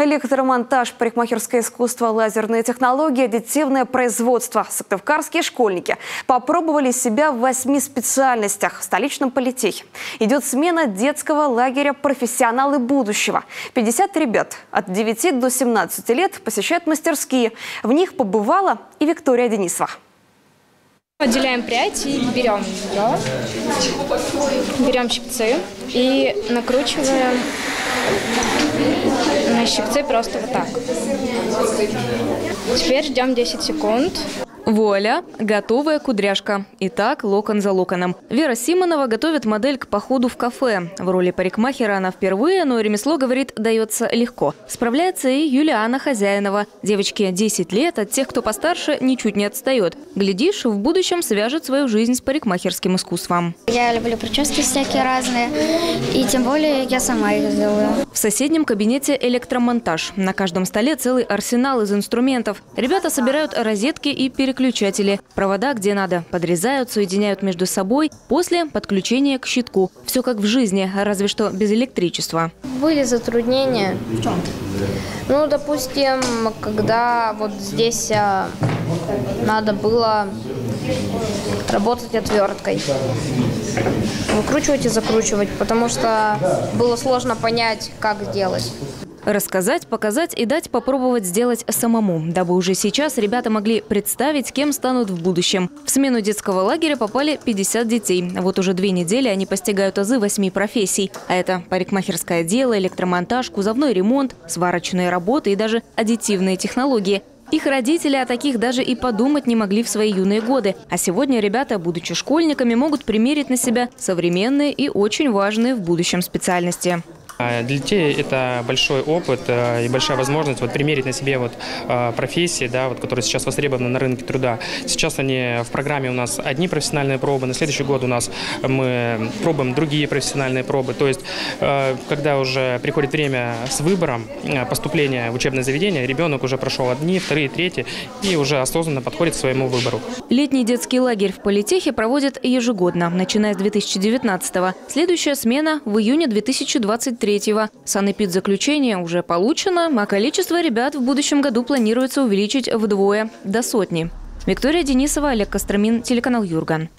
Электромонтаж, парикмахерское искусство, лазерные технологии, аддитивное производство. Сыктывкарские школьники попробовали себя в 8 специальностях в столичном политехе. Идет смена детского лагеря «Профессионалы будущего». 50 ребят от 9 до 17 лет посещают мастерские. В них побывала и Виктория Денисова. Отделяем прядь и берем ее. Берем щипцы и накручиваем на щипцы просто вот так. Теперь ждем 10 секунд. Вуаля! Готовая кудряшка. Итак, локон за локоном. Вера Симонова готовит модель к походу в кафе. В роли парикмахера она впервые, но ремесло, говорит, дается легко. Справляется и Юлиана Хозяинова. Девочке 10 лет, от тех, кто постарше, ничуть не отстает. Глядишь, в будущем свяжет свою жизнь с парикмахерским искусством. Я люблю прически всякие разные, и тем более я сама их делаю. В соседнем кабинете электромонтаж. На каждом столе целый арсенал из инструментов. Ребята собирают розетки и переключатели. Провода где надо подрезают, соединяют между собой. После подключения к щитку. Все как в жизни, разве что без электричества. Были затруднения. В чем? Ну, допустим, когда вот здесь надо было работать отверткой. Выкручивать и закручивать, потому что было сложно понять, как сделать. Рассказать, показать и дать попробовать сделать самому, дабы уже сейчас ребята могли представить, кем станут в будущем. В смену детского лагеря попали 50 детей. Вот уже 2 недели они постигают азы 8 профессий. А это парикмахерское дело, электромонтаж, кузовной ремонт, сварочные работы и даже аддитивные технологии. Их родители о таких даже и подумать не могли в свои юные годы. А сегодня ребята, будучи школьниками, могут примерить на себя современные и очень важные в будущем специальности. Для детей это большой опыт и большая возможность примерить на себе профессии, которые сейчас востребованы на рынке труда. Сейчас они в программе у нас одни профессиональные пробы, на следующий год у нас мы пробуем другие профессиональные пробы. То есть, когда уже приходит время с выбором поступления в учебное заведение, ребенок уже прошел одни, вторые, третьи и уже осознанно подходит к своему выбору. Летний детский лагерь в политехе проводят ежегодно, начиная с 2019-го. Следующая смена в июне 2023-го. Санэпидзаключение уже получено, а количество ребят в будущем году планируется увеличить вдвое, до 100. Виктория Денисова, Олег Костромин, телеканал Юрган.